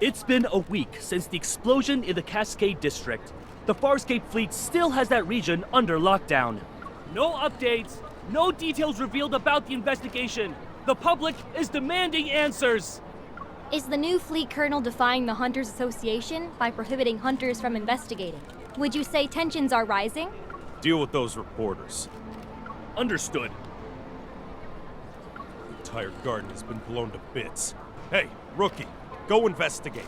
It's been a week since the explosion in the Cascade District. The Farscape fleet still has that region under lockdown. No updates, no details revealed about the investigation. The public is demanding answers. Is the new fleet colonel defying the Hunters Association by prohibiting hunters from investigating? Would you say tensions are rising? Deal with those reporters. Understood. The entire garden has been blown to bits. Hey, rookie, go investigate.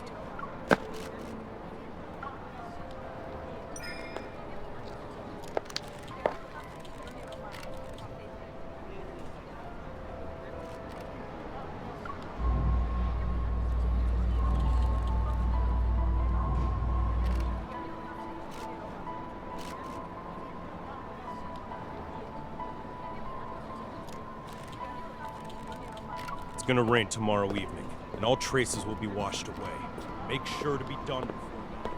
It's gonna rain tomorrow evening, and all traces will be washed away. Make sure to be done before then.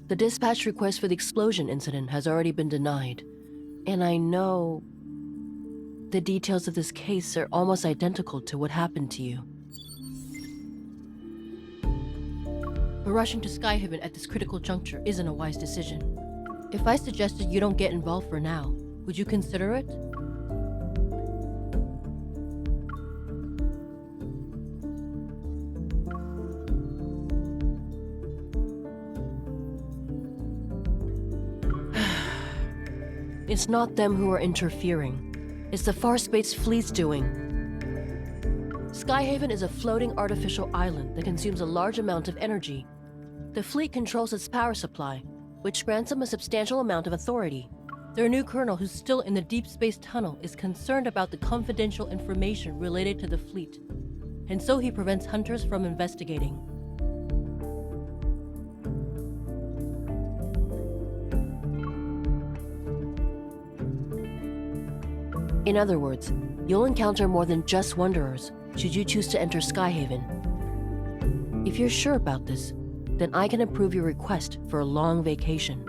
The dispatch request for the explosion incident has already been denied, and I know the details of this case are almost identical to what happened to you. But rushing to Skyhaven at this critical juncture isn't a wise decision. If I suggested you don't get involved for now, would you consider it? It's not them who are interfering. It's the Farspace fleet's doing. Skyhaven is a floating artificial island that consumes a large amount of energy. The fleet controls its power supply, which grants them a substantial amount of authority. Their new colonel, who's still in the deep space tunnel, is concerned about the confidential information related to the fleet, and so he prevents hunters from investigating. In other words, you'll encounter more than just Wanderers should you choose to enter Skyhaven. If you're sure about this, then I can approve your request for a long vacation.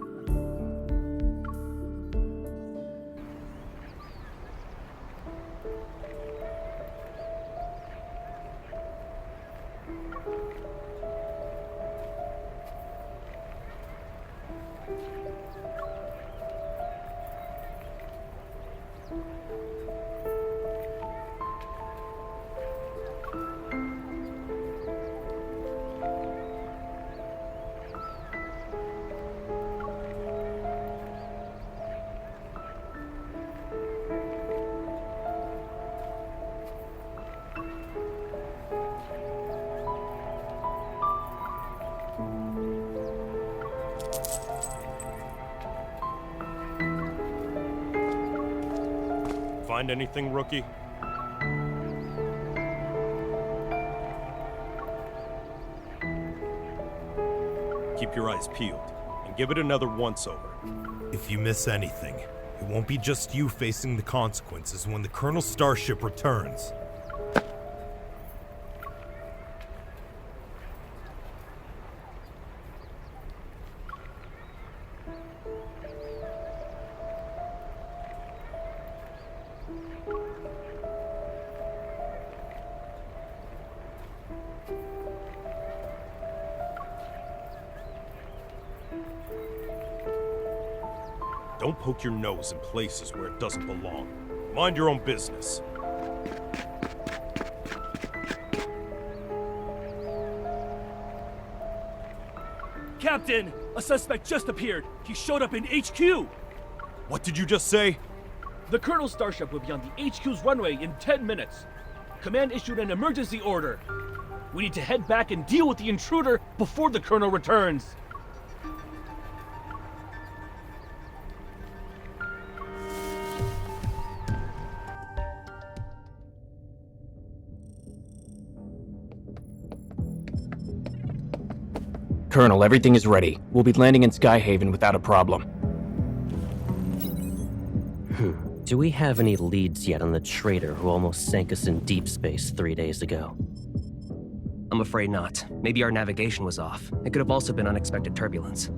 Find anything, rookie? Keep your eyes peeled, and give it another once-over. If you miss anything, it won't be just you facing the consequences when the Colonel's starship returns. Don't poke your nose in places where it doesn't belong. Mind your own business. Captain, a suspect just appeared. He showed up in HQ. What did you just say? The Colonel's starship will be on the HQ's runway in 10 minutes. Command issued an emergency order. We need to head back and deal with the intruder before the Colonel returns. Colonel, everything is ready. We'll be landing in Skyhaven without a problem. Do we have any leads yet on the traitor who almost sank us in deep space 3 days ago? I'm afraid not. Maybe our navigation was off. It could have also been unexpected turbulence.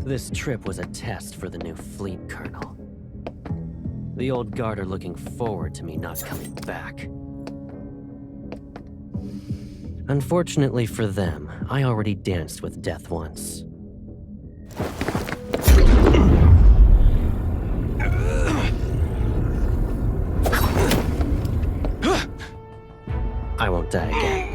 This trip was a test for the new fleet colonel. The old guard are looking forward to me not coming back. Unfortunately for them, I already danced with death once. I won't die again.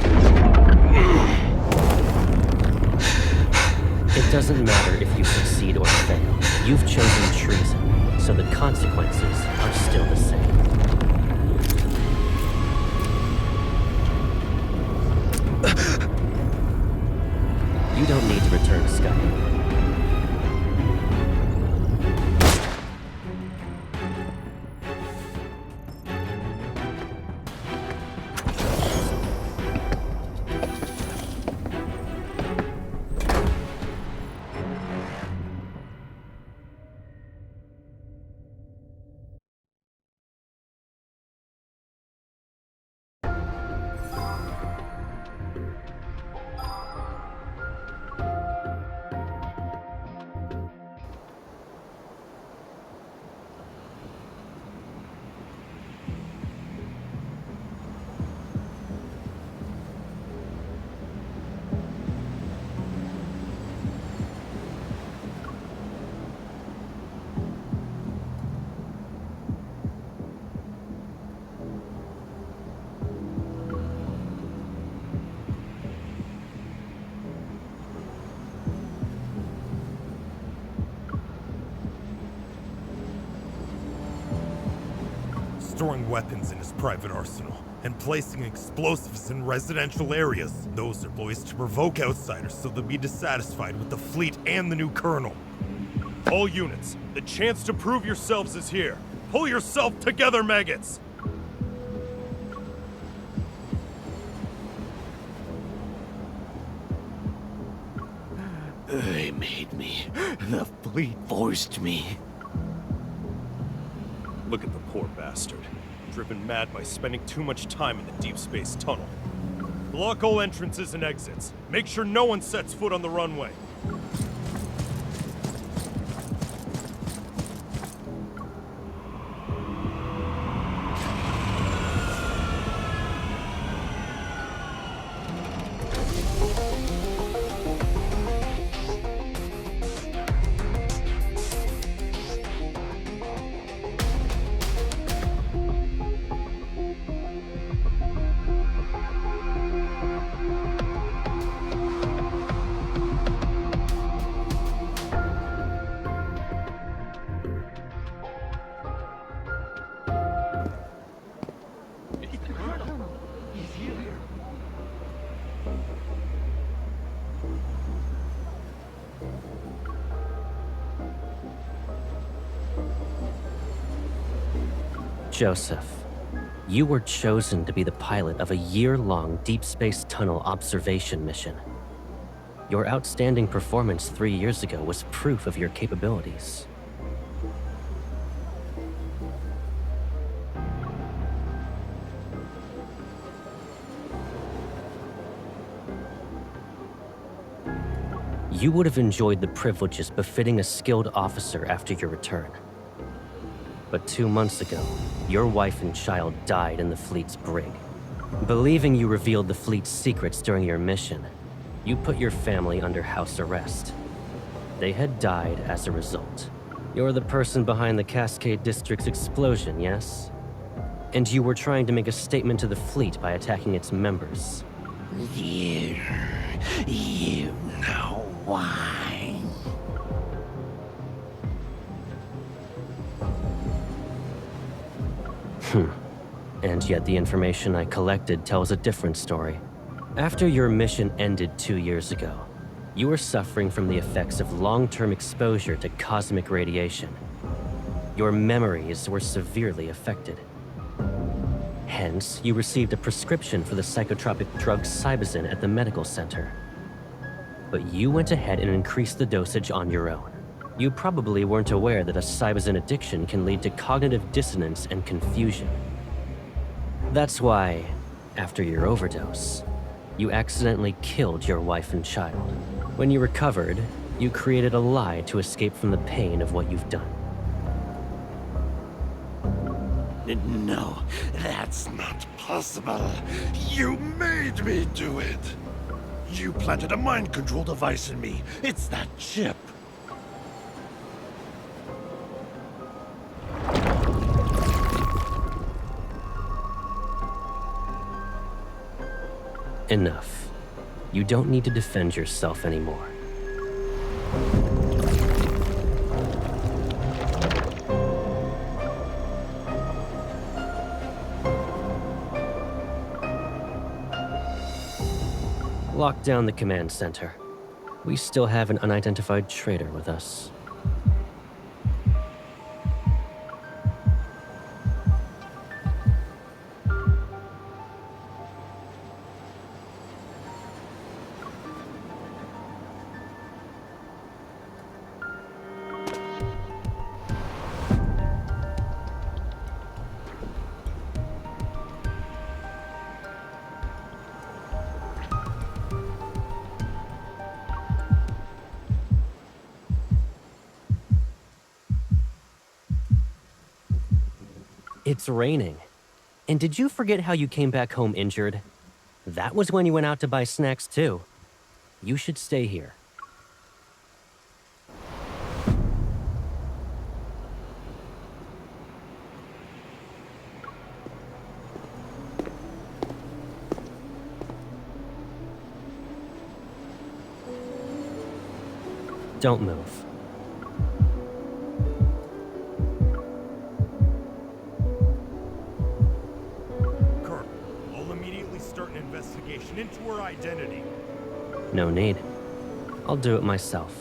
It doesn't matter if you succeed or fail. You've chosen treason, so the consequences are still the same. You don't need to return to Skyhaven. Storing weapons in his private arsenal, and placing explosives in residential areas. Those are poised to provoke outsiders so they'll be dissatisfied with the fleet and the new colonel. All units, the chance to prove yourselves is here. Pull yourself together, maggots! They made me. The fleet forced me. Look at the poor bastard. Driven mad by spending too much time in the deep space tunnel. Block all entrances and exits. Make sure no one sets foot on the runway. Joseph, you were chosen to be the pilot of a year-long deep space tunnel observation mission. Your outstanding performance 3 years ago was proof of your capabilities. You would have enjoyed the privileges befitting a skilled officer after your return. But 2 months ago, your wife and child died in the fleet's brig. Believing you revealed the fleet's secrets during your mission, you put your family under house arrest. They had died as a result. You're the person behind the Cascade District's explosion, yes? And you were trying to make a statement to the fleet by attacking its members. You know why. And yet the information I collected tells a different story. After your mission ended 2 years ago, you were suffering from the effects of long-term exposure to cosmic radiation. Your memories were severely affected. Hence, you received a prescription for the psychotropic drug Cybazin at the medical center. But you went ahead and increased the dosage on your own. You probably weren't aware that a Cybazin addiction can lead to cognitive dissonance and confusion. That's why, after your overdose, you accidentally killed your wife and child. When you recovered, you created a lie to escape from the pain of what you've done. No, that's not possible. You made me do it. You planted a mind control device in me. It's that chip. Enough. You don't need to defend yourself anymore. Lock down the command center. We still have an unidentified traitor with us. It's raining. And did you forget how you came back home injured? That was when you went out to buy snacks too. You should stay here. Don't move. Into her identity. No need. I'll do it myself.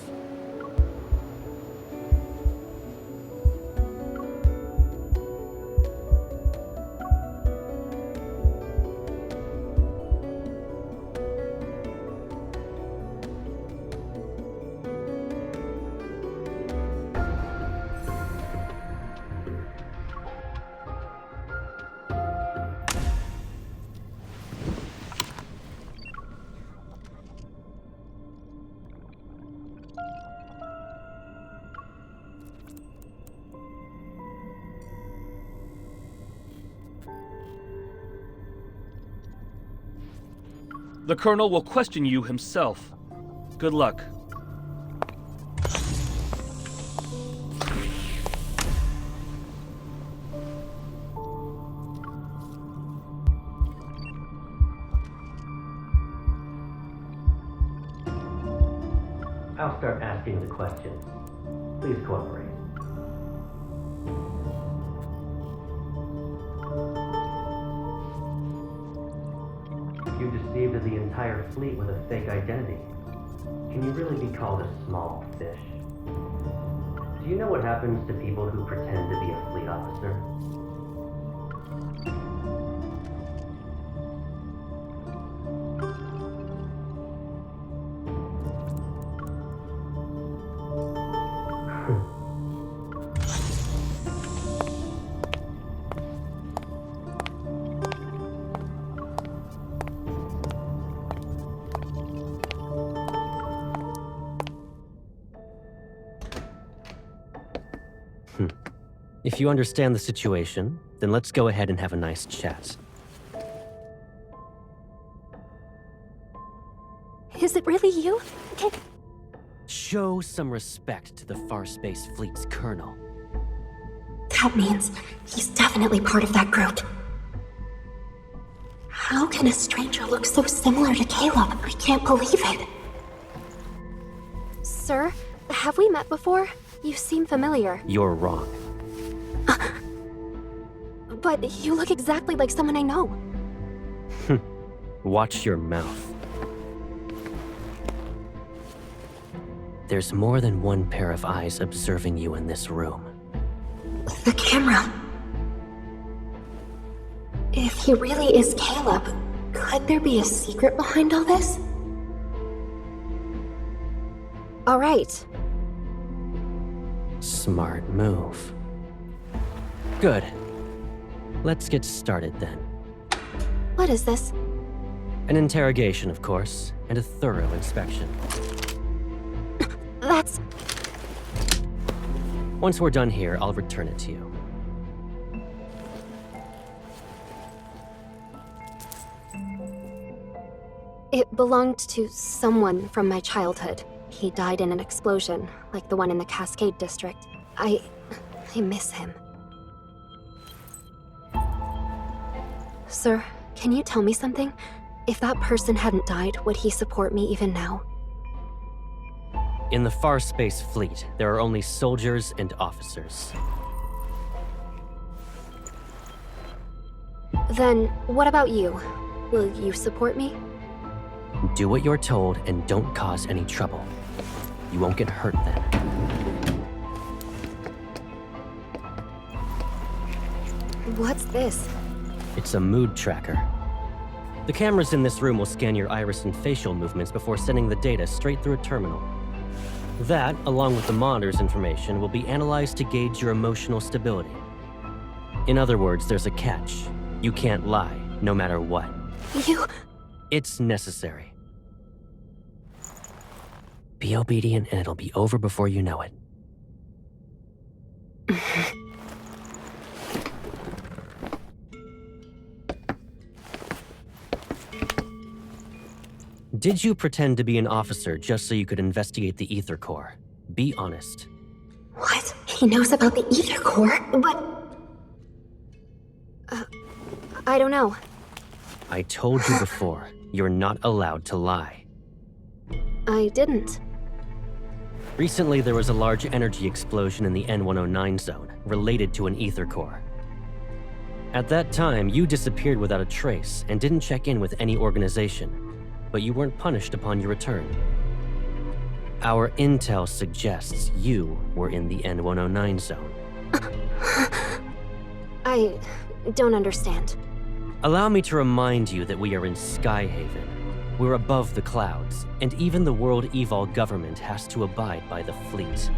The Colonel will question you himself. Good luck. I'll start asking the questions. Please cooperate. You deceived the entire fleet with a fake identity. Can you really be called a small fish? Do you know what happens to people who pretend to be a fleet officer? If you understand the situation, then let's go ahead and have a nice chat. Is it really you? Show some respect to the Far Space Fleet's colonel. That means he's definitely part of that group. How can a stranger look so similar to Caleb? I can't believe it. Sir, have we met before? You seem familiar. You're wrong. But you look exactly like someone I know. Watch your mouth. There's more than one pair of eyes observing you in this room. The camera. If he really is Caleb, could there be a secret behind all this? All right. Smart move. Good. Let's get started then. What is this? An interrogation, of course, and a thorough inspection. That's... Once we're done here, I'll return it to you. It belonged to someone from my childhood. He died in an explosion, like the one in the Cascade District. I miss him. Sir, can you tell me something? If that person hadn't died, would he support me even now? In the Far Space Fleet, there are only soldiers and officers. Then, what about you? Will you support me? Do what you're told and don't cause any trouble. You won't get hurt then. What's this? It's a mood tracker. The cameras in this room will scan your iris and facial movements before sending the data straight through a terminal. That, along with the monitor's information, will be analyzed to gauge your emotional stability. In other words, there's a catch. You can't lie, no matter what. You... It's necessary. Be obedient and it'll be over before you know it. Did you pretend to be an officer just so you could investigate the Ether Core? Be honest. What? He knows about the Ether Core, but... I don't know. I told you before, you're not allowed to lie. I didn't. Recently, there was a large energy explosion in the N109 zone, related to an Ether Core. At that time, you disappeared without a trace and didn't check in with any organization, but you weren't punished upon your return. Our intel suggests you were in the N109 zone. I don't understand. Allow me to remind you that we are in Skyhaven. We're above the clouds, and even the World Evol government has to abide by the fleet.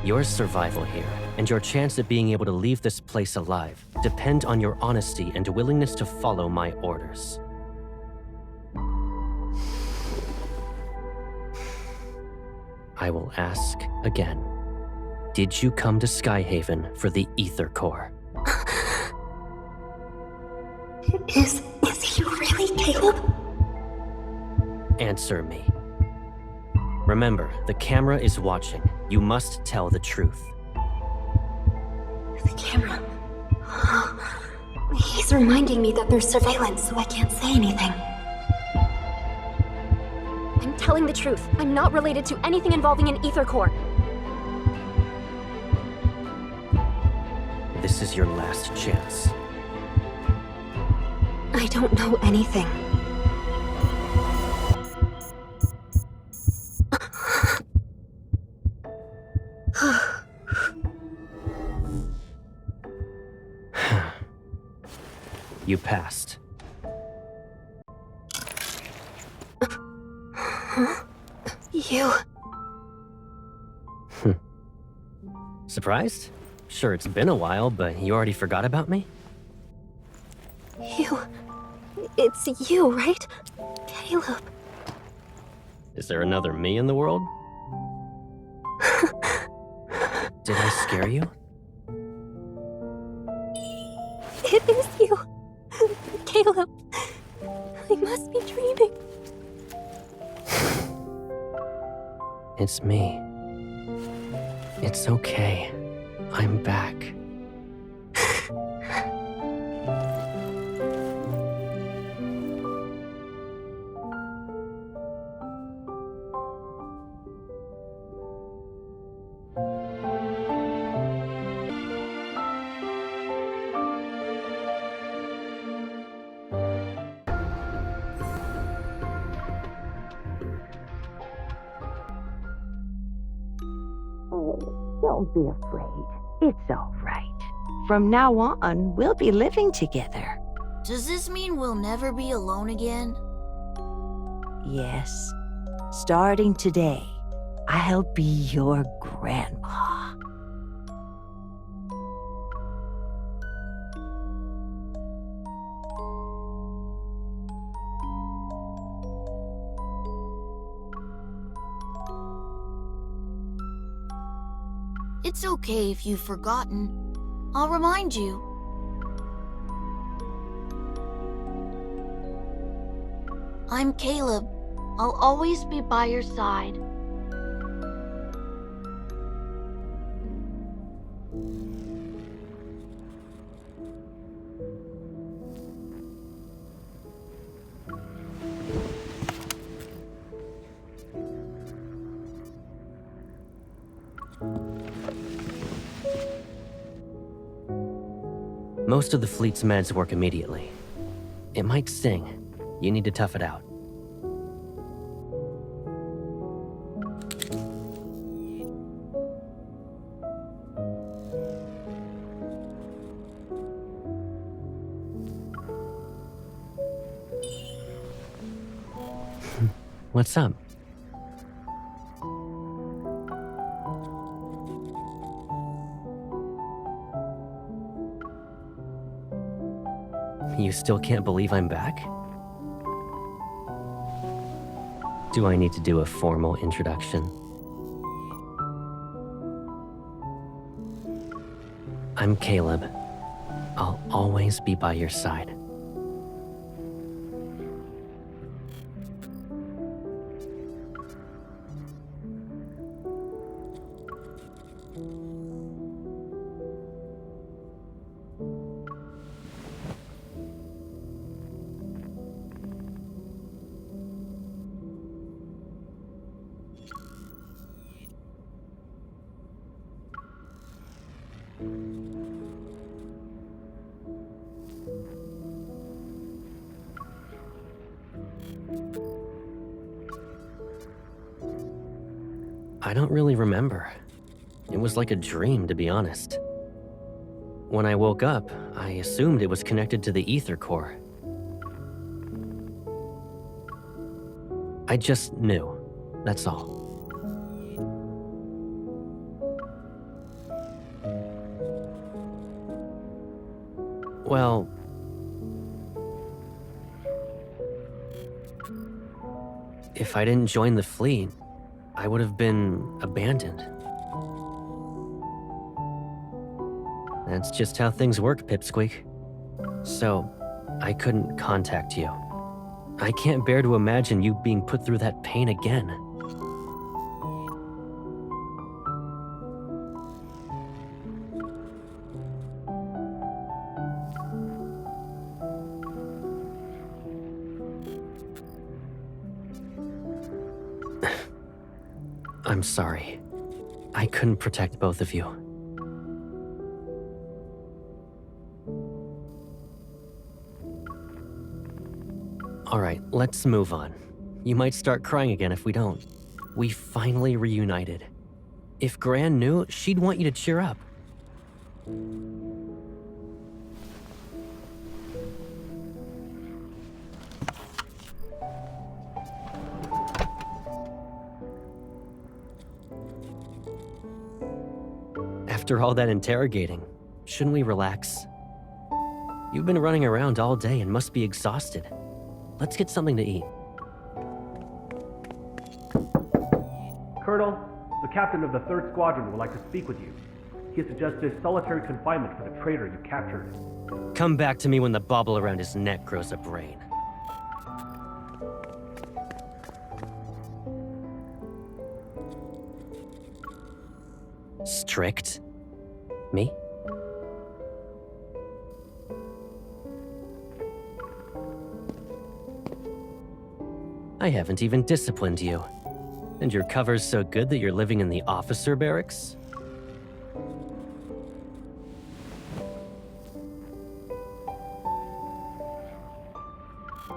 Your survival here, and your chance at being able to leave this place alive, depend on your honesty and willingness to follow my orders. I will ask again. Did you come to Skyhaven for the Ether Core? Is he really Caleb? Answer me. Remember, the camera is watching. You must tell the truth. The camera. He's reminding me that there's surveillance, so I can't say anything. I'm telling the truth. I'm not related to anything involving an Ether Core. This is your last chance. I don't know anything. You passed. You... Surprised? Sure, it's been a while, but you already forgot about me? It's you, right? Caleb. Is there another me in the world? Did I scare you? It is you. Caleb. I must be dreaming. It's me. It's okay. I'm back. Oh, don't be afraid. It's all right. From now on, we'll be living together. Does this mean we'll never be alone again? Yes. Starting today, I'll be your grandma. It's okay if you've forgotten. I'll remind you. I'm Caleb. I'll always be by your side. Most of the fleet's meds work immediately. It might sting. You need to tough it out. What's up? You still can't believe I'm back? Do I need to do a formal introduction? I'm Caleb. I'll always be by your side. I don't really remember. It was like a dream, to be honest. When I woke up, I assumed it was connected to the ether core. I just knew. That's all. Well, if I didn't join the fleet, I would have been abandoned. That's just how things work, Pipsqueak. So, I couldn't contact you. I can't bear to imagine you being put through that pain again. I'm sorry. I couldn't protect both of you. Alright, let's move on. You might start crying again if we don't. We finally reunited. If Gran knew, she'd want you to cheer up. After all that interrogating, shouldn't we relax? You've been running around all day and must be exhausted. Let's get something to eat. Colonel, the captain of the 3rd Squadron would like to speak with you. He has suggested solitary confinement for the traitor you captured. Come back to me when the bauble around his neck grows a brain. Strict? Me? I haven't even disciplined you. And your cover's so good that you're living in the officer barracks?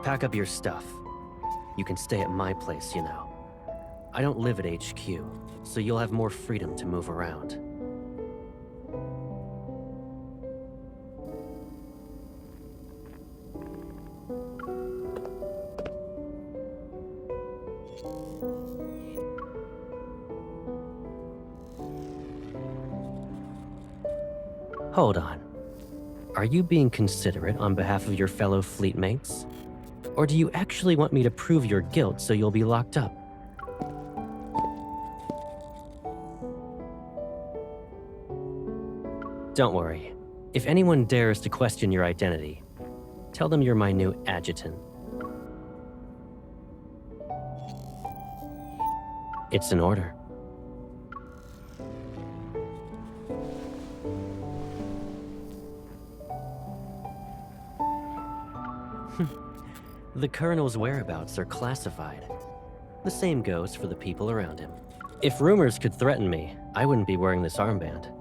Pack up your stuff. You can stay at my place, you know. I don't live at HQ, so you'll have more freedom to move around. Hold on. Are you being considerate on behalf of your fellow fleet mates? Or do you actually want me to prove your guilt so you'll be locked up? Don't worry. If anyone dares to question your identity, tell them you're my new adjutant. It's an order. The Colonel's whereabouts are classified. The same goes for the people around him. If rumors could threaten me, I wouldn't be wearing this armband.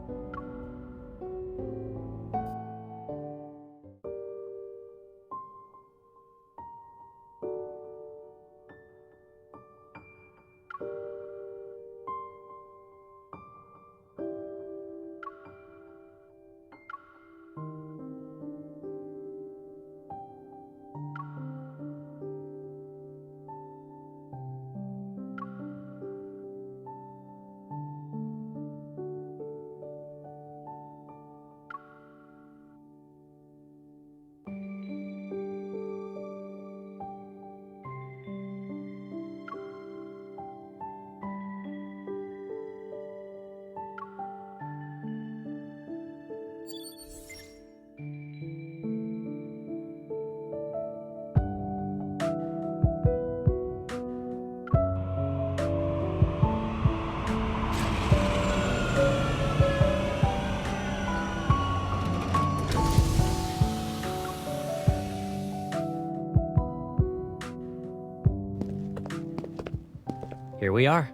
Here we are.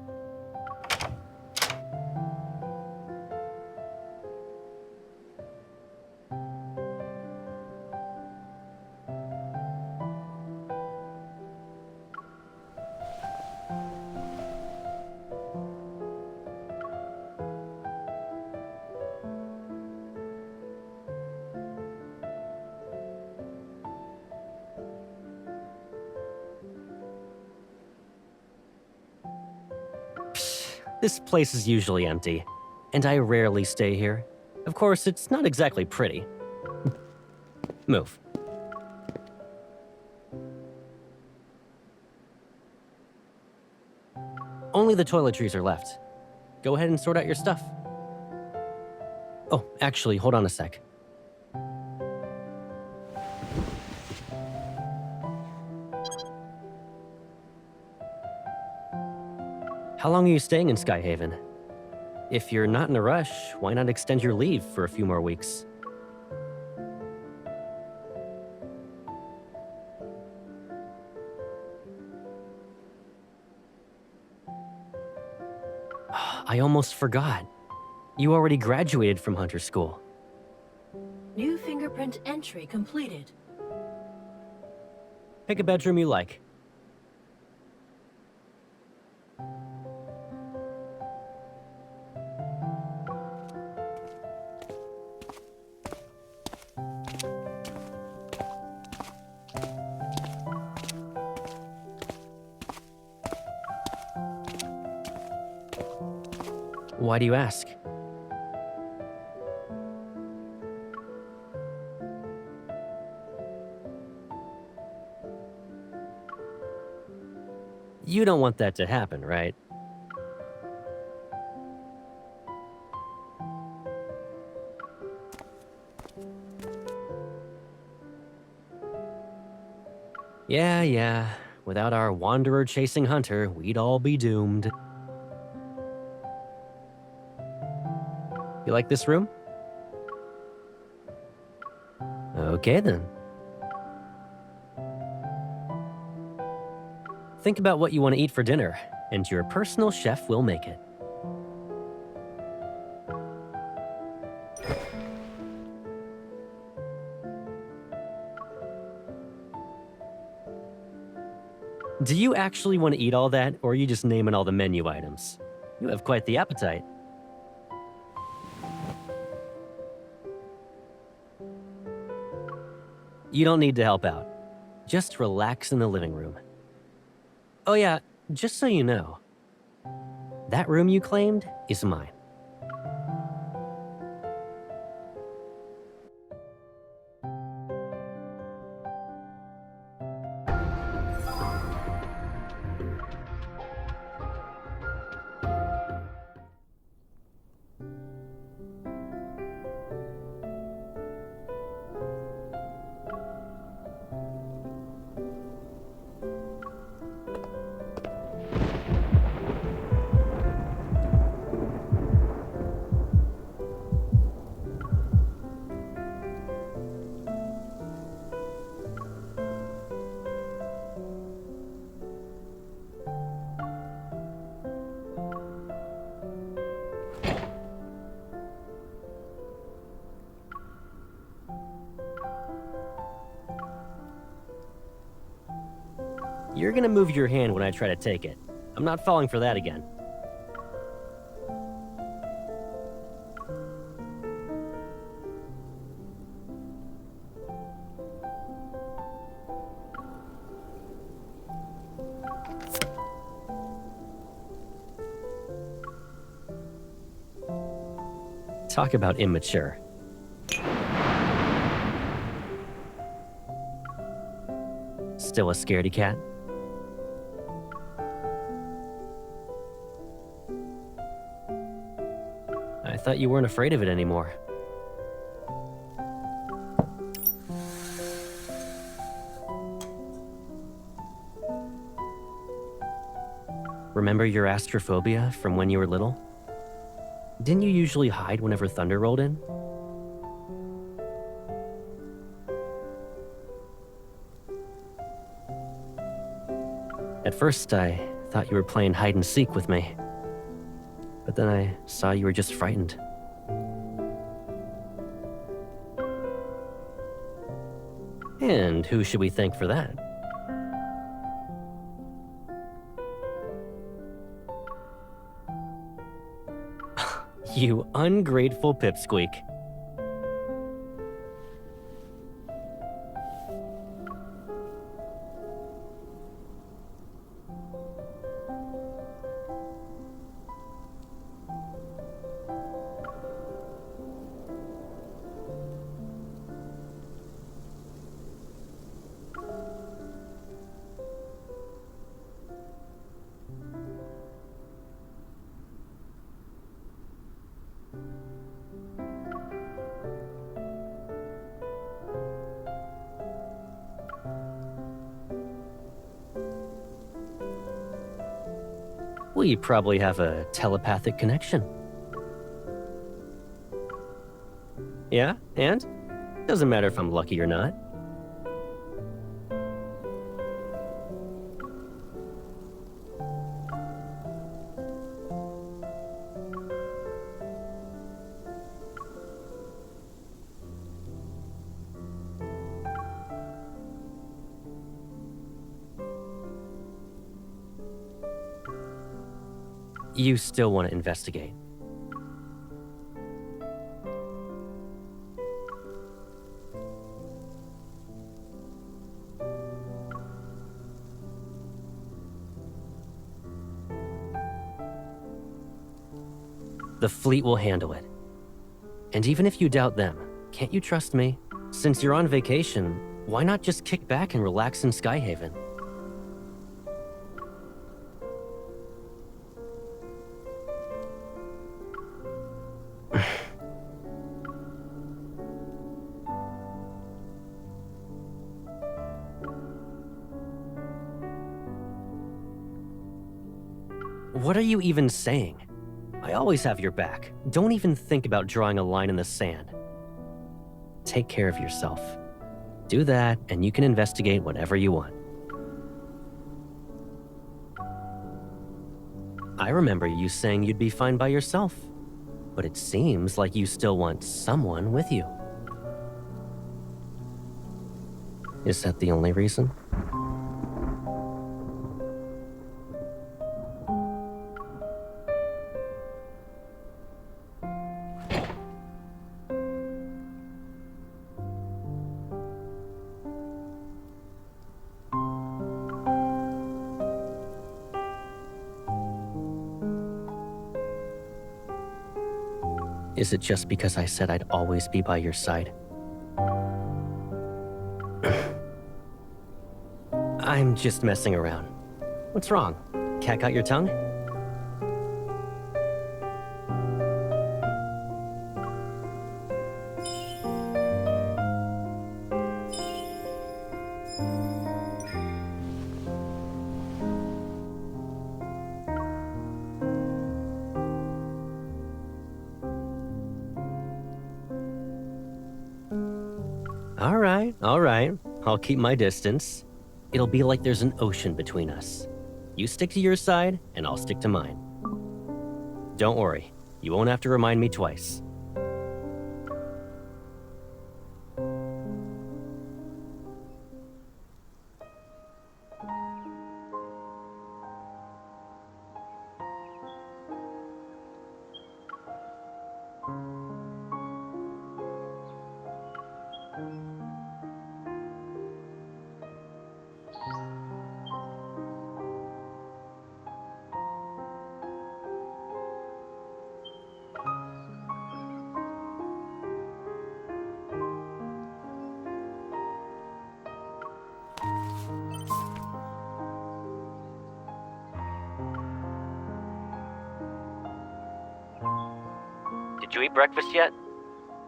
This place is usually empty, and I rarely stay here. Of course, it's not exactly pretty. Move. Only the toiletries are left. Go ahead and sort out your stuff. Oh, actually, hold on a sec. How long are you staying in Skyhaven? If you're not in a rush, why not extend your leave for a few more weeks? I almost forgot. You already graduated from Hunter School. New fingerprint entry completed. Pick a bedroom you like. Why do you ask? You don't want that to happen, right? Yeah. Without our wanderer chasing Hunter, we'd all be doomed. You like this room? Okay then. Think about what you want to eat for dinner, and your personal chef will make it. Do you actually want to eat all that, or are you just naming all the menu items? You have quite the appetite. You don't need to help out. Just relax in the living room. Oh yeah, just so you know, that room you claimed is mine. You're gonna move your hand when I try to take it. I'm not falling for that again. Talk about immature. Still a scaredy cat? I thought you weren't afraid of it anymore. Remember your astrophobia from when you were little? Didn't you usually hide whenever thunder rolled in? At first, I thought you were playing hide and seek with me. But then I saw you were just frightened. And who should we thank for that? You ungrateful pipsqueak. We probably have a telepathic connection. Yeah, and? Doesn't matter if I'm lucky or not. You still want to investigate. The fleet will handle it. And even if you doubt them, can't you trust me? Since you're on vacation, why not just kick back and relax in Skyhaven? What are you even saying? I always have your back. Don't even think about drawing a line in the sand. Take care of yourself. Do that, and you can investigate whatever you want. I remember you saying you'd be fine by yourself, but it seems like you still want someone with you. Is that the only reason? Is it just because I said I'd always be by your side? I'm just messing around. What's wrong? Cat got your tongue? All right. I'll keep my distance. It'll be like there's an ocean between us. You stick to your side, and I'll stick to mine. Don't worry, you won't have to remind me twice. Did you eat breakfast yet?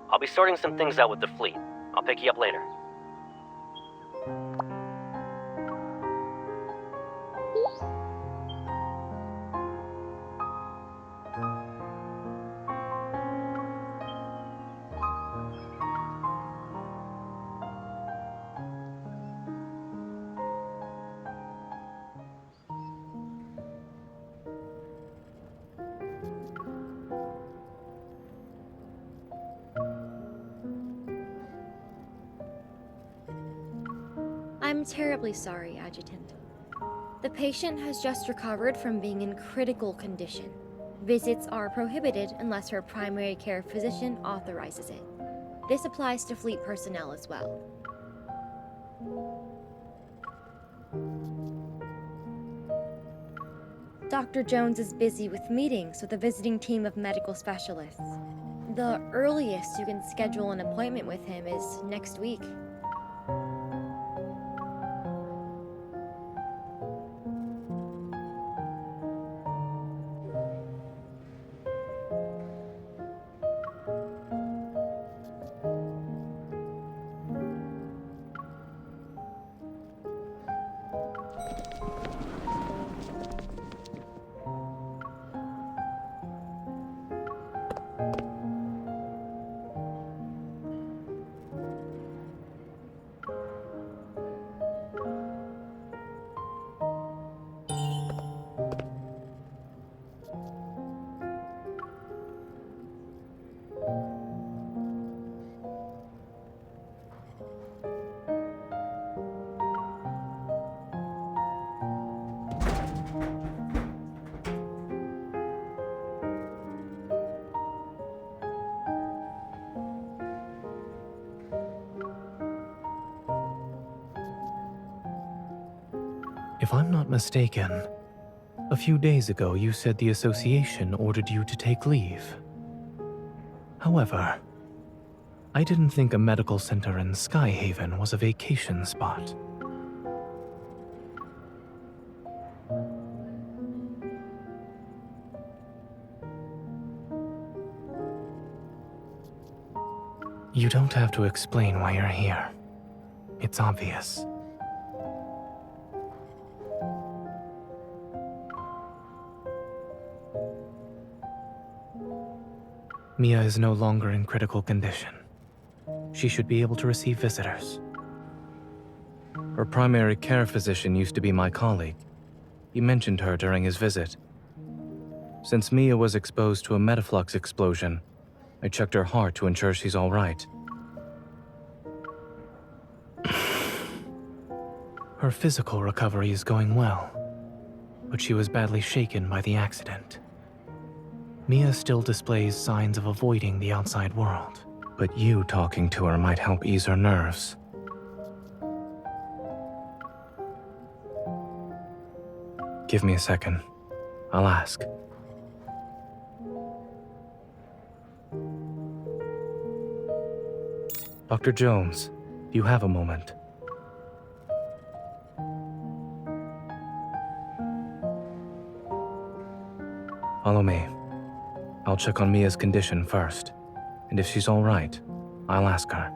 I'll be sorting some things out with the fleet. I'll pick you up later. I'm terribly sorry, Adjutant. The patient has just recovered from being in critical condition. Visits are prohibited unless her primary care physician authorizes it. This applies to fleet personnel as well. Dr. Jones is busy with meetings with a visiting team of medical specialists. The earliest you can schedule an appointment with him is next week. If I'm not mistaken, a few days ago you said the association ordered you to take leave. However, I didn't think a medical center in Skyhaven was a vacation spot. You don't have to explain why you're here. It's obvious. Mia is no longer in critical condition. She should be able to receive visitors. Her primary care physician used to be my colleague. He mentioned her during his visit. Since Mia was exposed to a metaflux explosion, I checked her heart to ensure she's all right. Her physical recovery is going well, but she was badly shaken by the accident. Mia still displays signs of avoiding the outside world, but you talking to her might help ease her nerves. Give me a second. I'll ask. Dr. Jones, do you have a moment? Follow me. I'll check on Mia's condition first, and if she's all right, I'll ask her.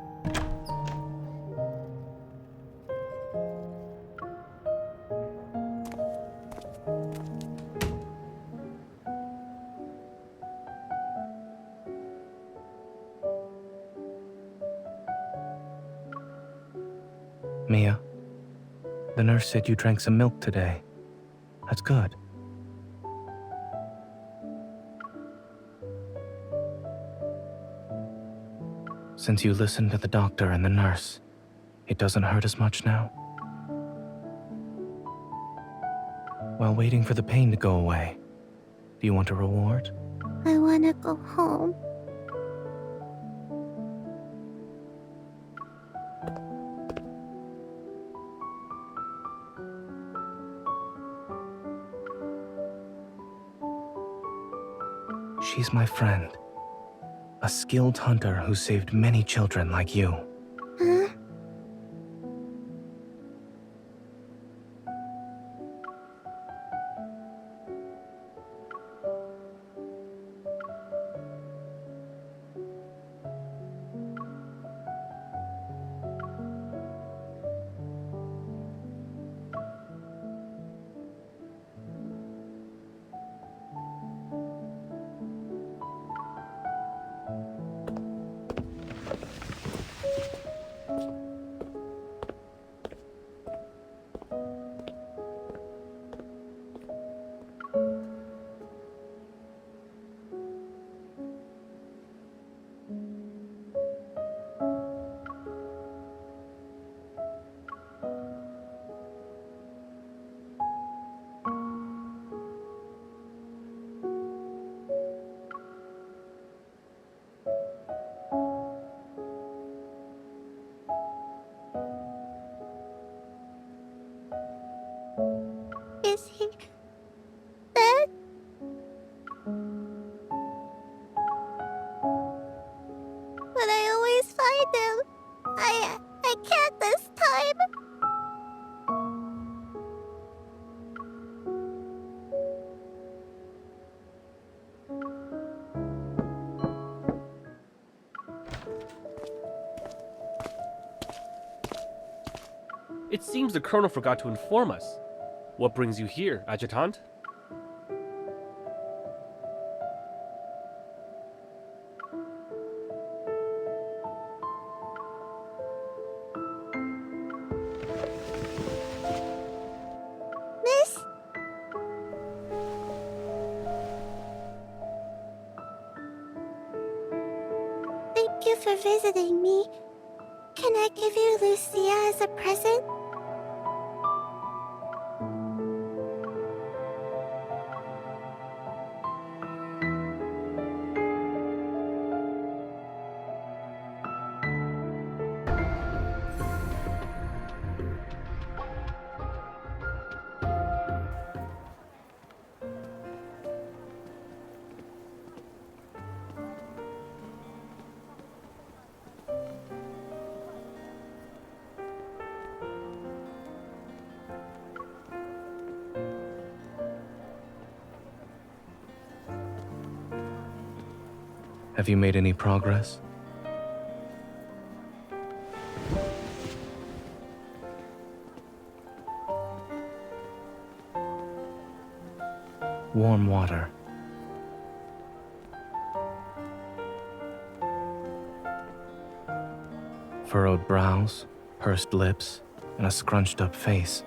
Mia, the nurse said you drank some milk today. That's good. Since you listened to the doctor and the nurse, it doesn't hurt as much now? While waiting for the pain to go away, do you want a reward? I wanna go home. She's my friend. A skilled hunter who saved many children like you. Huh? Is he dead? But I always find him. I can't this time. It seems the Colonel forgot to inform us. What brings you here, Adjutant? Miss? Thank you for visiting me. Can I give you Lucia as a present? Have you made any progress? Warm water. Furrowed brows, pursed lips, and a scrunched up face.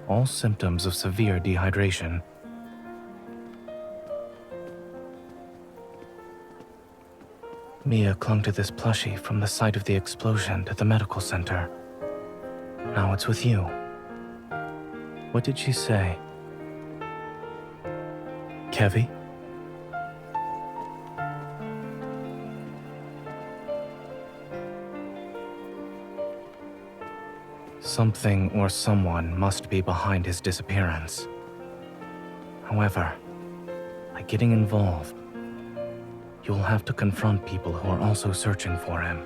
All symptoms of severe dehydration. Mia clung to this plushie from the site of the explosion to the medical center. Now it's with you. What did she say? Kevy? Something or someone must be behind his disappearance. However, by getting involved, you'll have to confront people who are also searching for him.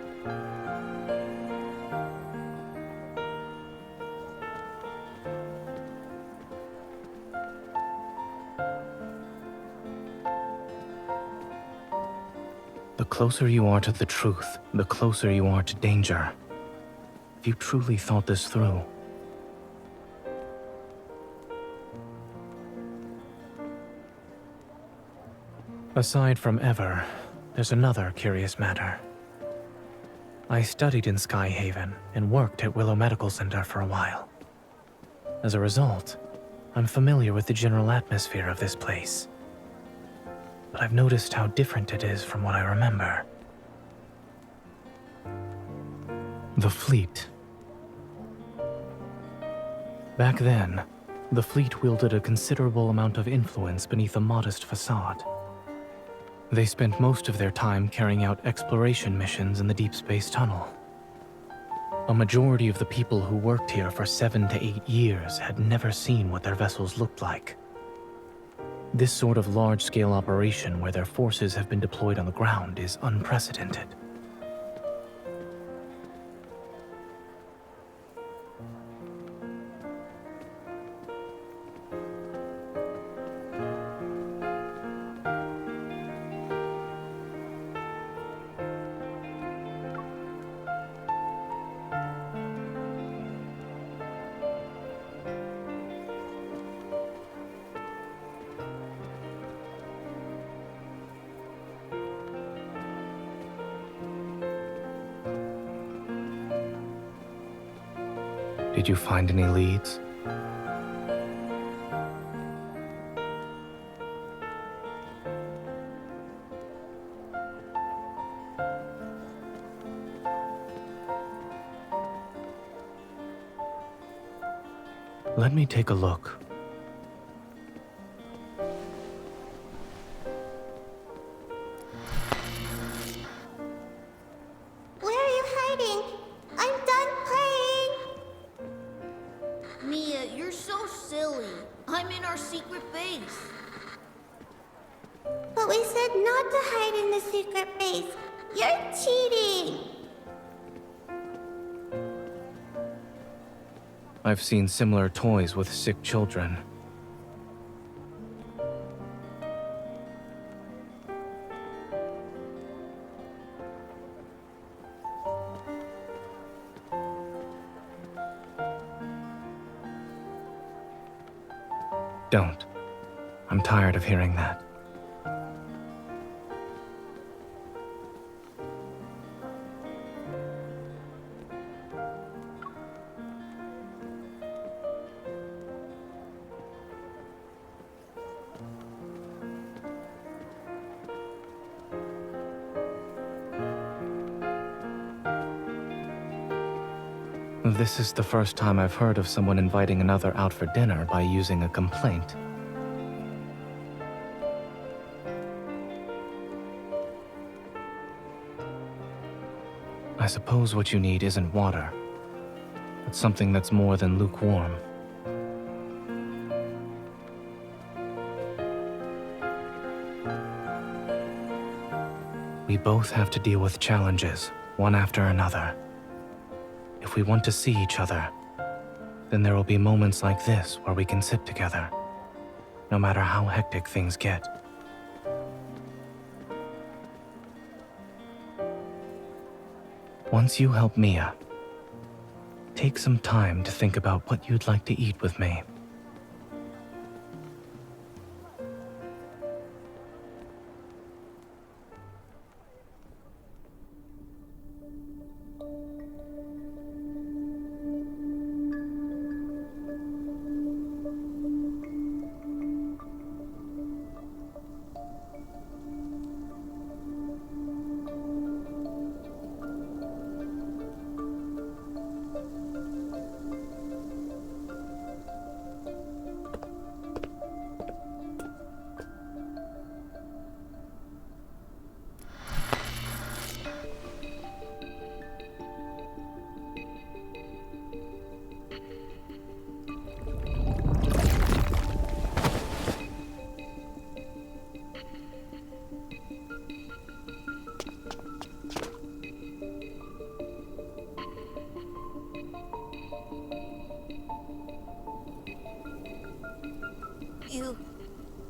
The closer you are to the truth, the closer you are to danger. If you truly thought this through. Aside from Ever, there's another curious matter. I studied in Skyhaven and worked at Willow Medical Center for a while. As a result, I'm familiar with the general atmosphere of this place. But I've noticed how different it is from what I remember. The fleet. Back then, the fleet wielded a considerable amount of influence beneath a modest facade. They spent most of their time carrying out exploration missions in the Deep Space Tunnel. A majority of the people who worked here for 7 to 8 years had never seen what their vessels looked like. This sort of large-scale operation where their forces have been deployed on the ground is unprecedented. Did you find any leads? Let me take a look. Where are you hiding? I'm done playing! Mia, you're so silly. I'm in our secret base. But we said not to hide in the secret base. You're cheating! I've seen similar toys with sick children. Don't. I'm tired of hearing that. This is the first time I've heard of someone inviting another out for dinner by using a complaint. I suppose what you need isn't water, but something that's more than lukewarm. We both have to deal with challenges, one after another. If we want to see each other, then there will be moments like this where we can sit together, no matter how hectic things get. Once you help Mia, take some time to think about what you'd like to eat with me.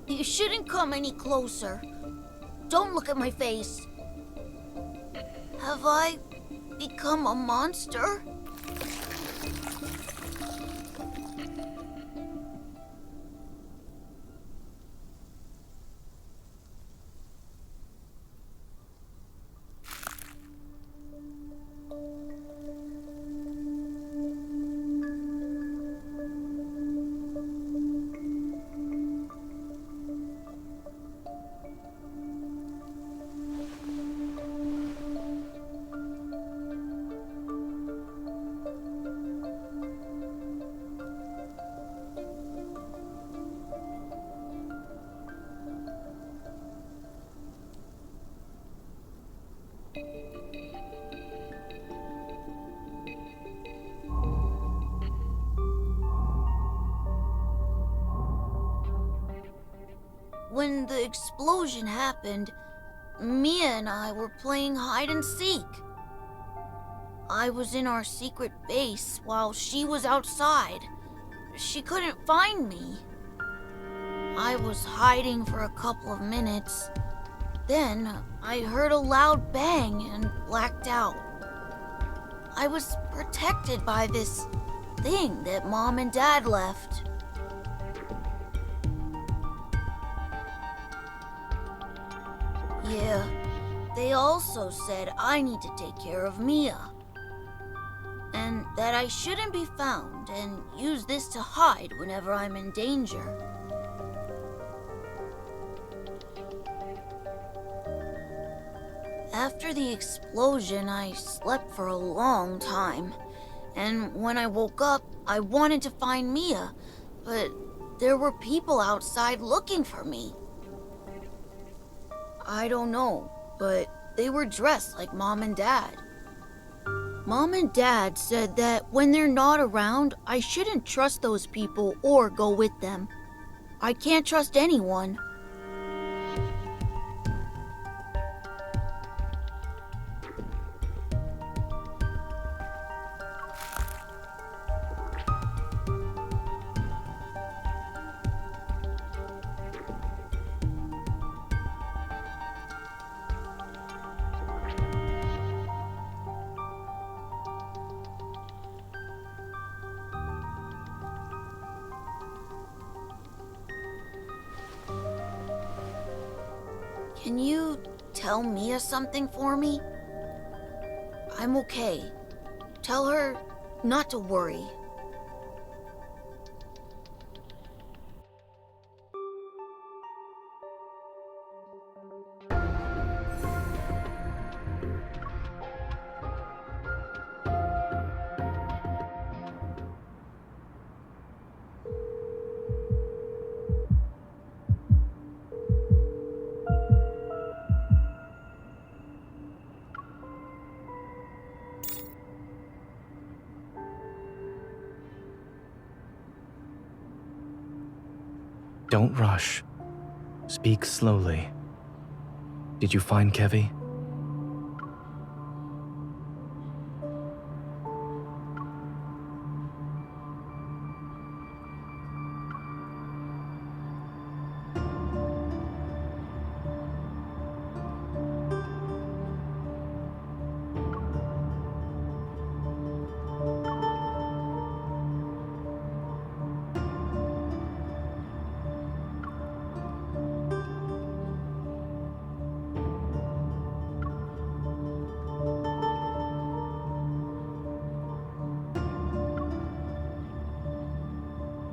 You shouldn't come any closer. Don't look at my face. Have I become a monster? When the explosion happened, Mia and I were playing hide and seek. I was in our secret base while she was outside. She couldn't find me. I was hiding for a couple of minutes. Then I heard a loud bang and blacked out. I was protected by this thing that Mom and Dad left. Yeah, they also said I need to take care of Mia. And that I shouldn't be found and use this to hide whenever I'm in danger. After the explosion, I slept for a long time. And when I woke up, I wanted to find Mia, but there were people outside looking for me. I don't know, but they were dressed like Mom and Dad. Mom and Dad said that when they're not around, I shouldn't trust those people or go with them. I can't trust anyone. Can you tell Mia something for me? I'm okay. Tell her not to worry. Don't rush. Speak slowly. Did you find Kevi?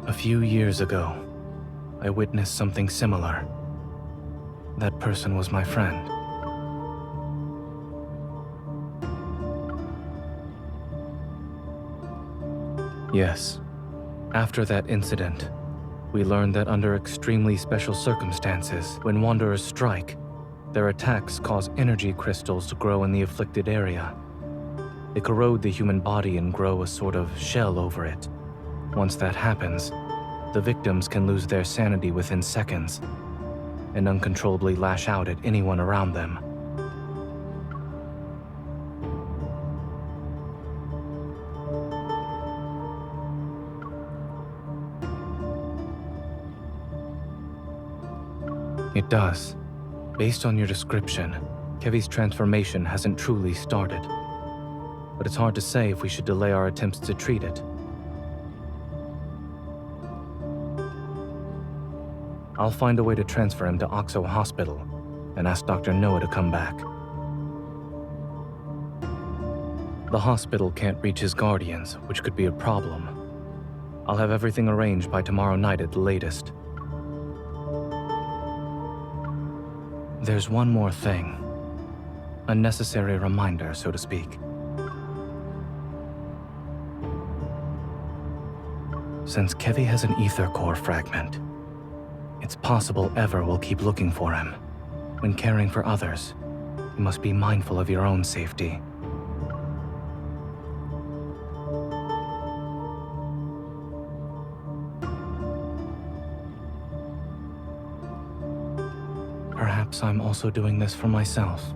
A few years ago, I witnessed something similar. That person was my friend. Yes. After that incident, we learned that under extremely special circumstances, when Wanderers strike, their attacks cause energy crystals to grow in the afflicted area. They corrode the human body and grow a sort of shell over it. Once that happens, the victims can lose their sanity within seconds and uncontrollably lash out at anyone around them. It does. Based on your description, Kevy's transformation hasn't truly started, but it's hard to say if we should delay our attempts to treat it. I'll find a way to transfer him to Oxo Hospital and ask Dr. Noah to come back. The hospital can't reach his guardians, which could be a problem. I'll have everything arranged by tomorrow night at the latest. There's one more thing. A necessary reminder, so to speak. Since Kevy has an ether core fragment, it's possible Ever will keep looking for him. When caring for others, you must be mindful of your own safety. Perhaps I'm also doing this for myself.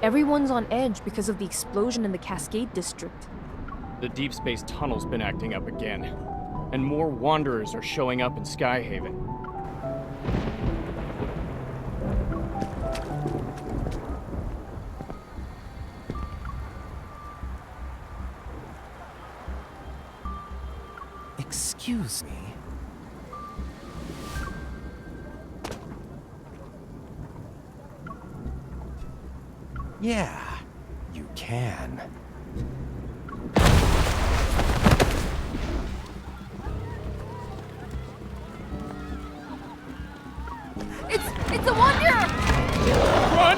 Everyone's on edge because of the explosion in the Cascade District. The Deep Space Tunnel's been acting up again, and more Wanderers are showing up in Skyhaven. Excuse me. Yeah, you can. It's a Wanderer! Run!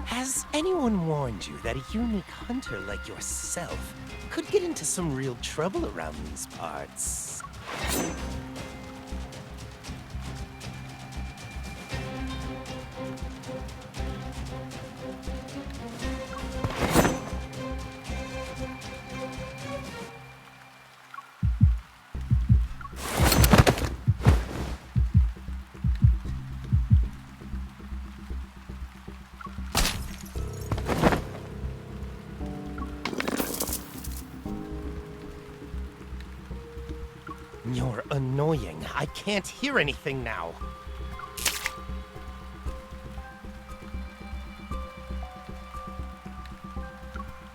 Has anyone warned you that a unique hunter like yourself could get into some real trouble around these parts? You're annoying. I can't hear anything now.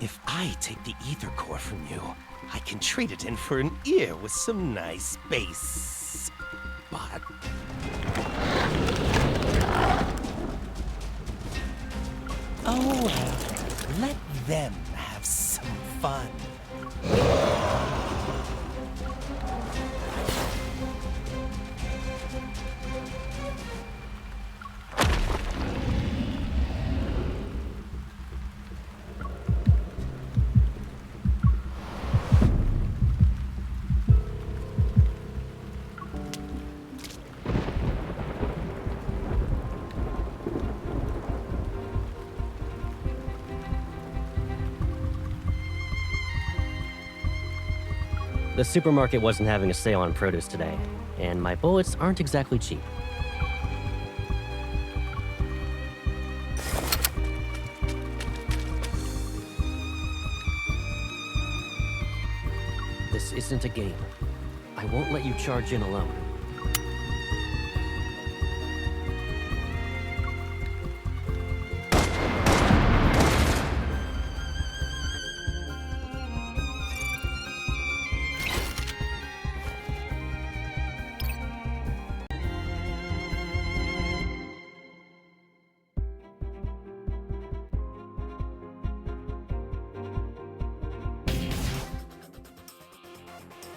If I take the ether core from you, I can trade it in for an ear with some nice bass. But... oh, well, let them have some fun. The supermarket wasn't having a sale on produce today, and my bullets aren't exactly cheap. This isn't a game. I won't let you charge in alone.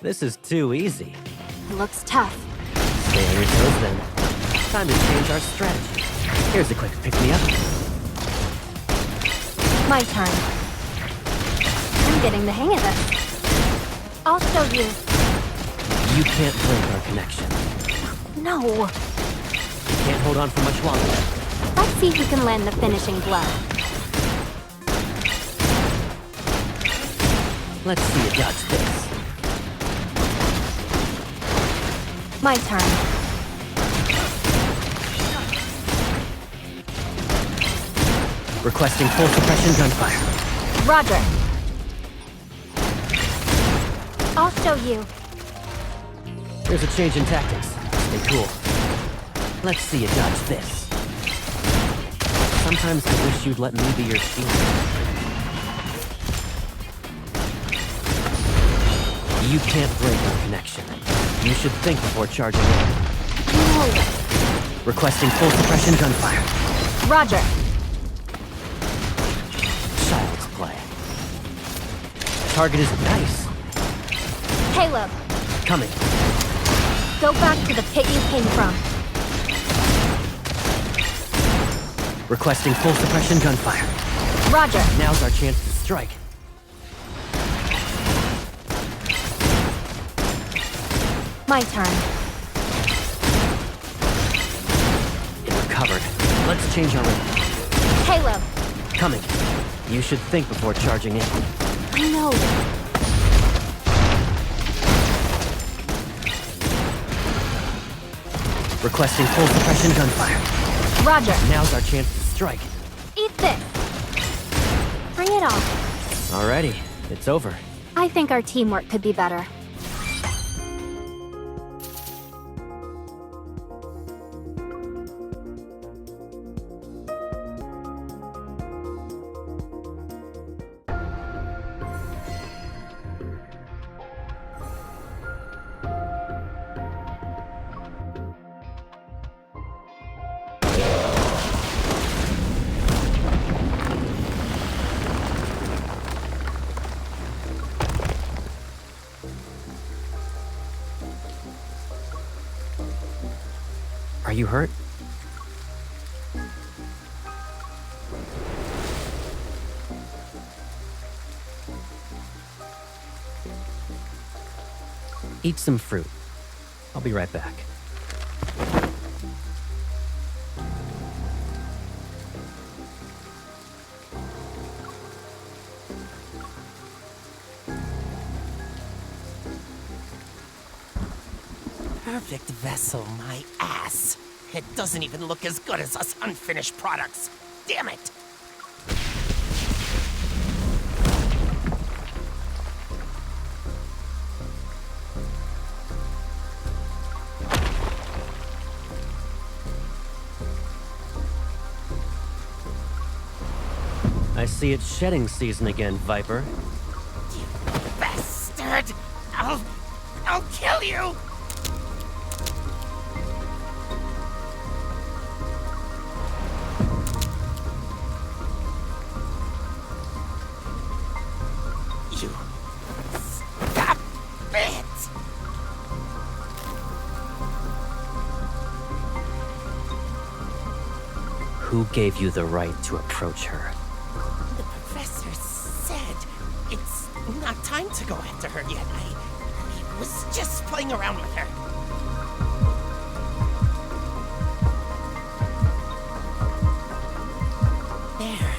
This is too easy. Looks tough. Stay on your toes then. Time to change our strategy. Here's a quick pick-me-up. My turn. I'm getting the hang of this. I'll show you. You can't break our connection. No. You can't hold on for much longer. Let's see who can land the finishing blow. Let's see you dodge this. My turn. Requesting full suppression gunfire. Roger. I'll show you. Here's a change in tactics. Stay cool. Let's see you dodge this. Sometimes I wish you'd let me be your shield. You can't break our connection. You should think before charging in. No. Requesting full suppression gunfire. Roger. Child's play. Target is nice. Caleb. Coming. Go back to the pit you came from. Requesting full suppression gunfire. Roger. Now's our chance to strike. My turn. It recovered. Let's change our rhythm. Caleb. Coming. You should think before charging in. I know. Requesting full suppression gunfire. Roger. Now's our chance to strike. Eat this. Bring it on. Alrighty, it's over. I think our teamwork could be better. Are you hurt? Eat some fruit. I'll be right back. Perfect vessel, my ass. It doesn't even look as good as us unfinished products. Damn it! I see it's shedding season again, Viper. You bastard! I'll kill you! You... Stop it! Who gave you the right to approach her? The professor said it's not time to go after her yet. I was just playing around with her. There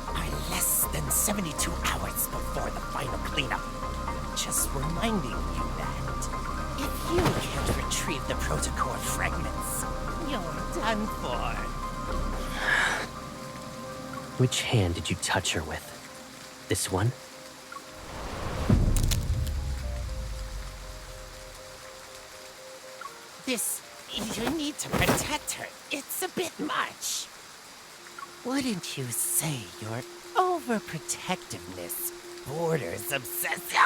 are less than 72 hours before the final cleanup. Just reminding you that if you can't retrieve the protocore fragments, you're done for. Which hand did you touch her with? This one? This... you need to protect her. It's a bit much. Wouldn't you say your overprotectiveness borders obsession?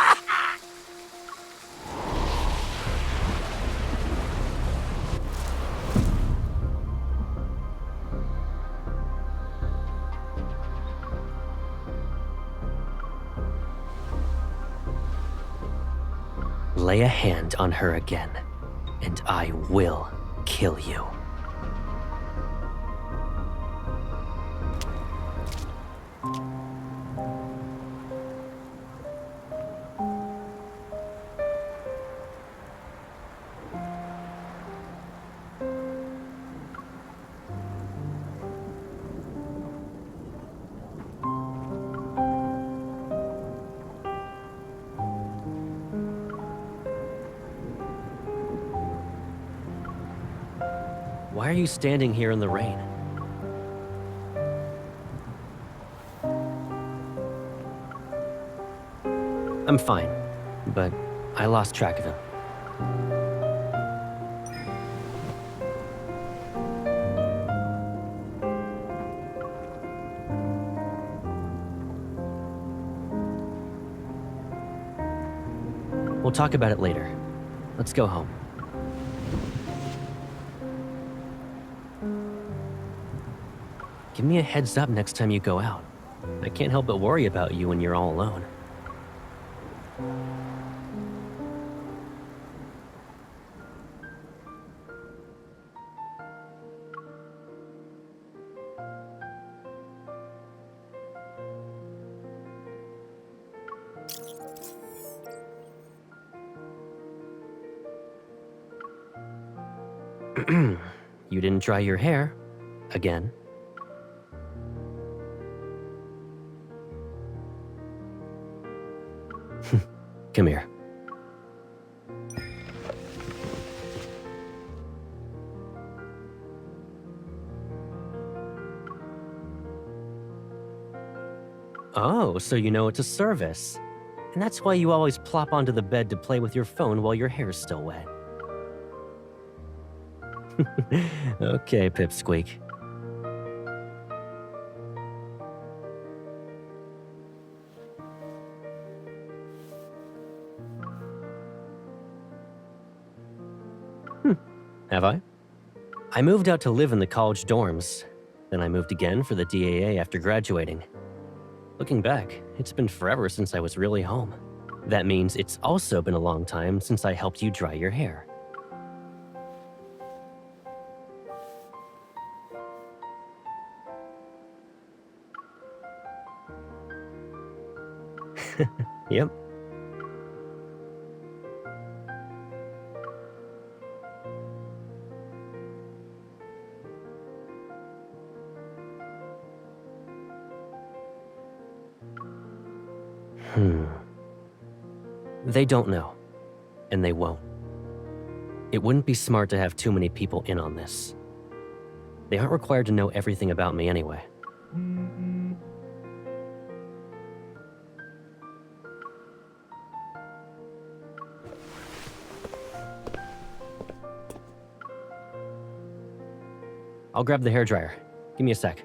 lay a hand on her again, and I will kill you. Why are you standing here in the rain? I'm fine, but I lost track of him. We'll talk about it later. Let's go home. Give me a heads up next time you go out. I can't help but worry about you when you're all alone. You didn't dry your hair. Again. Come here. Oh, so you know it's a service. And that's why you always plop onto the bed to play with your phone while your hair's still wet. Okay, Pipsqueak. Have I? I moved out to live in the college dorms. Then I moved again for the DAA after graduating. Looking back, it's been forever since I was really home. That means it's also been a long time since I helped you dry your hair. Yep. They don't know, and they won't. It wouldn't be smart to have too many people in on this. They aren't required to know everything about me anyway. I'll grab the hairdryer. Give me a sec.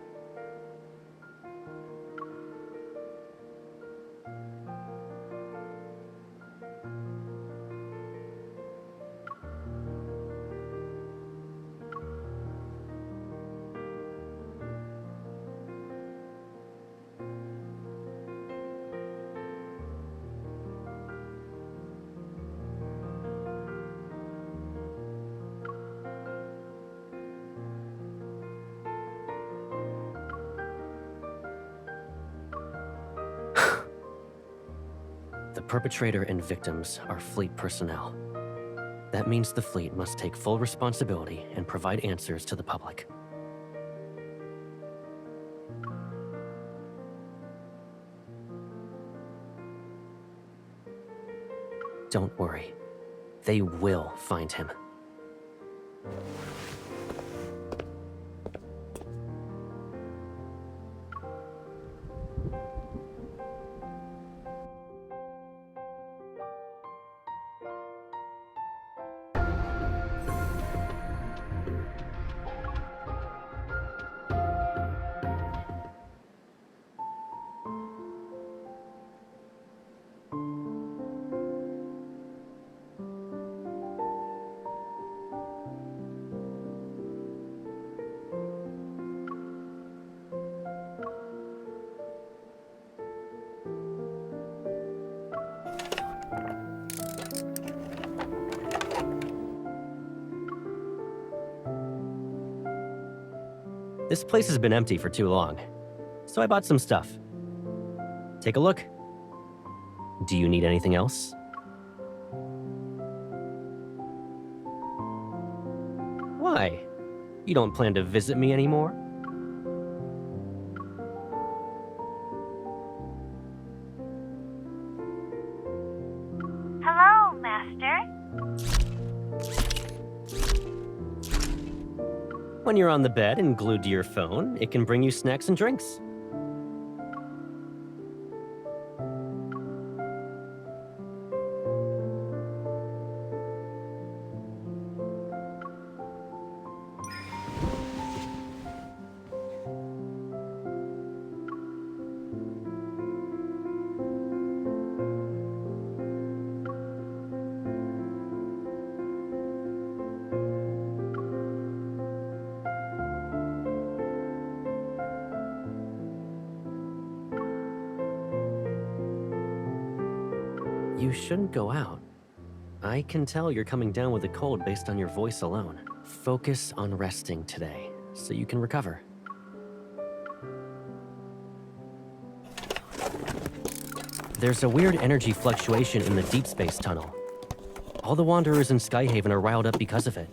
The perpetrator and victims are fleet personnel. That means the fleet must take full responsibility and provide answers to the public. Don't worry. They will find him. This place has been empty for too long, so I bought some stuff. Take a look. Do you need anything else? Why? You don't plan to visit me anymore? Hello, Master. When you're on the bed and glued to your phone, it can bring you snacks and drinks. You shouldn't go out. I can tell you're coming down with a cold based on your voice alone. Focus on resting today, so you can recover. There's a weird energy fluctuation in the Deep Space tunnel. All the Wanderers in Skyhaven are riled up because of it.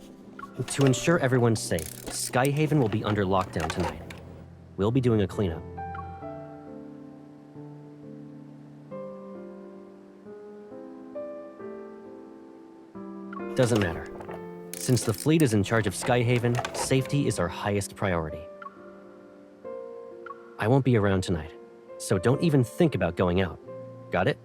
To ensure everyone's safe, Skyhaven will be under lockdown tonight. We'll be doing a cleanup. Doesn't matter. Since the fleet is in charge of Skyhaven, safety is our highest priority. I won't be around tonight, so don't even think about going out. Got it?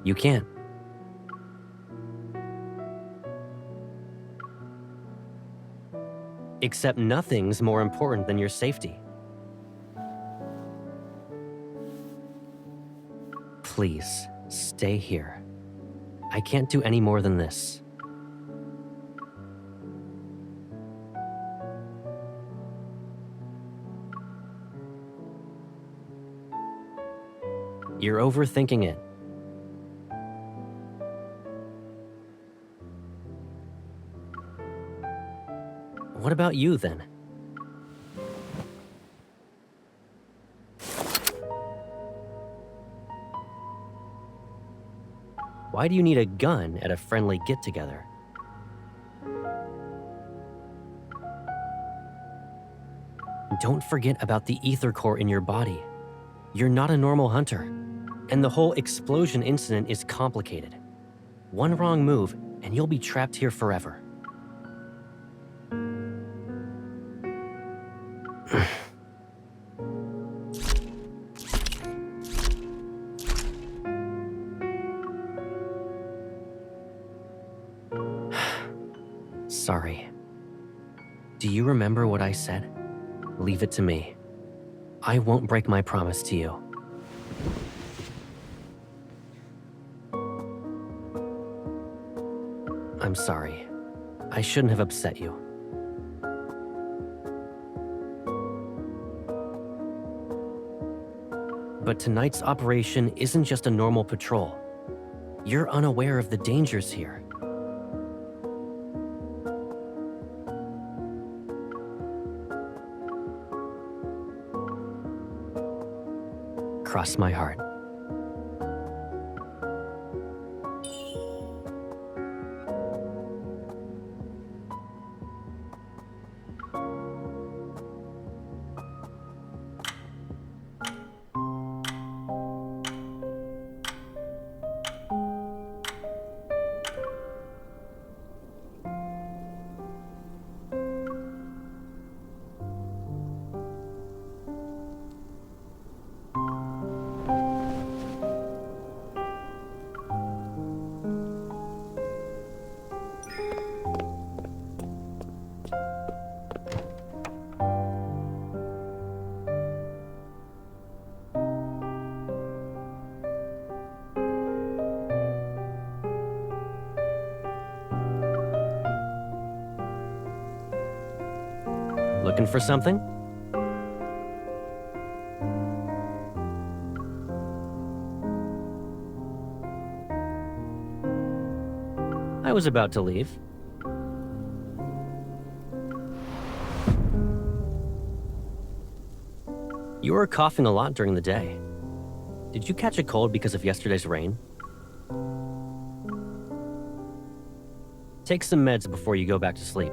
You can't. Except nothing's more important than your safety. Please, stay here. I can't do any more than this. You're overthinking it. What about you, then? Why do you need a gun at a friendly get-together? Don't forget about the ether core in your body. You're not a normal hunter, and the whole explosion incident is complicated. One wrong move, and you'll be trapped here forever. Sorry. Do you remember what I said? Leave it to me. I won't break my promise to you. I'm sorry. I shouldn't have upset you. But tonight's operation isn't just a normal patrol. You're unaware of the dangers here. Cross my heart. Looking for something? was about to leave. You were coughing a lot during the day. Did you catch a cold because of yesterday's rain? Take some meds before you go back to sleep.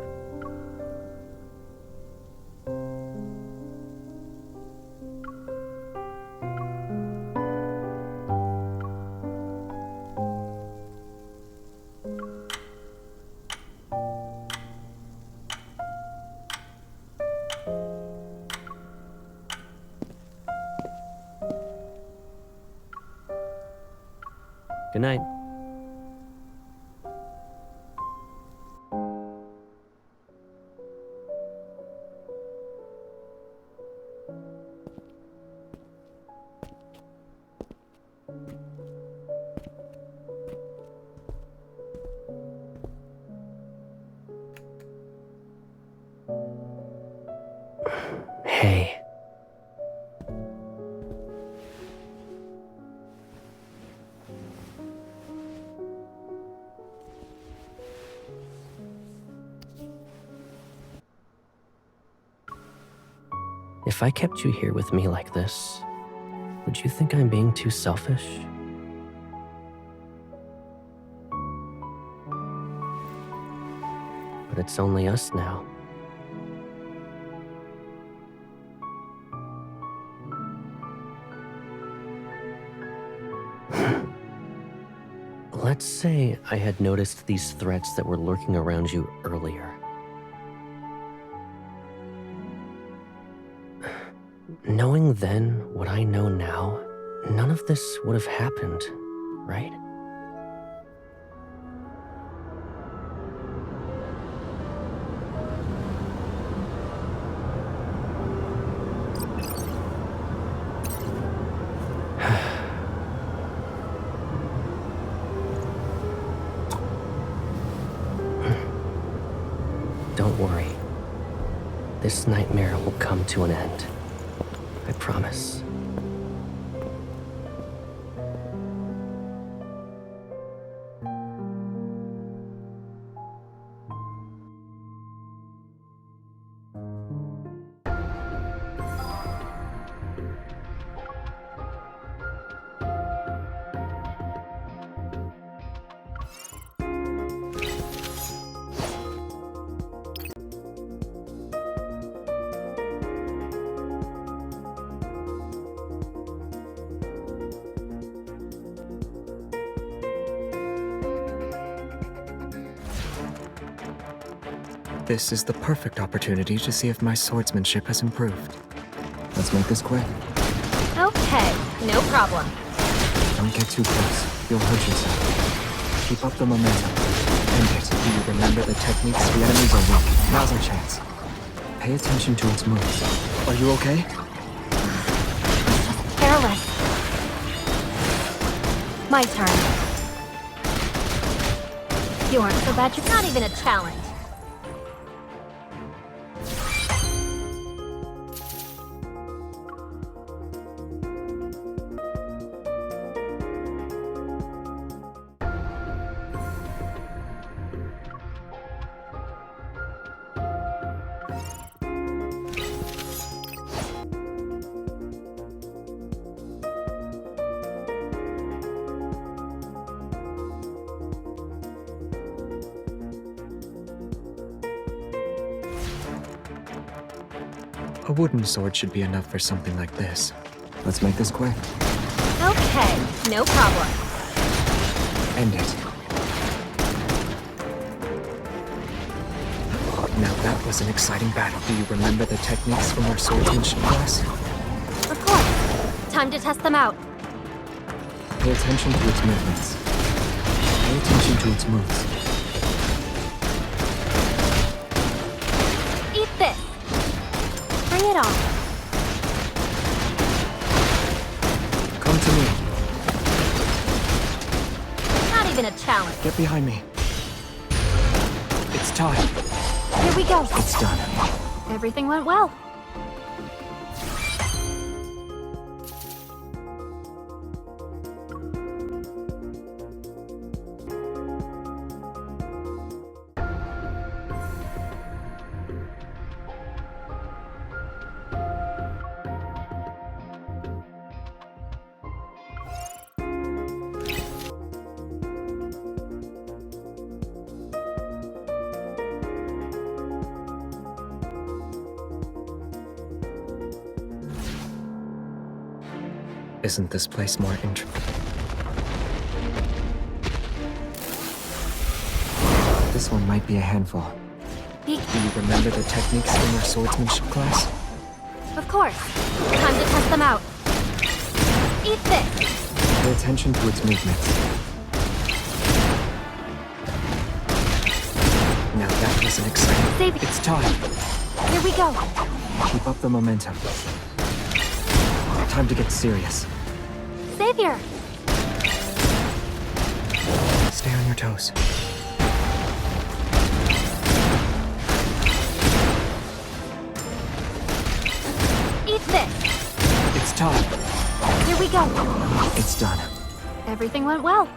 Good night. Hey. If I kept you here with me like this, would you think I'm being too selfish? But it's only us now. Let's say I had noticed these threats that were lurking around you earlier. Knowing then what I know now, none of this would have happened, right? Don't worry. This nightmare will come to an end. I promise. This is the perfect opportunity to see if my swordsmanship has improved. Let's make this quick. Okay, no problem. Don't get too close. You'll hurt yourself. Keep up the momentum. End it. Do you remember the techniques? The enemies are weak. Now's our chance. Pay attention to its moves. Are you okay? Careless. My turn. You aren't so bad. You're not even a challenge. A wooden sword should be enough for something like this. Let's make this quick. Okay, no problem. End it. Now that was an exciting battle. Do you remember the techniques from our swordsmanship class? Of course. Time to test them out. Pay attention to its movements. Pay attention to its moves. Eat this. Bring it on. Come to me. Not even a challenge. Get behind me. It's time. Here we go. It's done. Everything went well. Isn't this place more This one might be a handful. Do you remember the techniques from our swordsmanship class? Of course. Time to test them out. Eat this. Pay attention to its movements. Now that was an exciting... Save it. It's time. Here we go. Keep up the momentum. Time to get serious. Savior. Stay on your toes. Eat this. It's time. Here we go. It's done. Everything went well.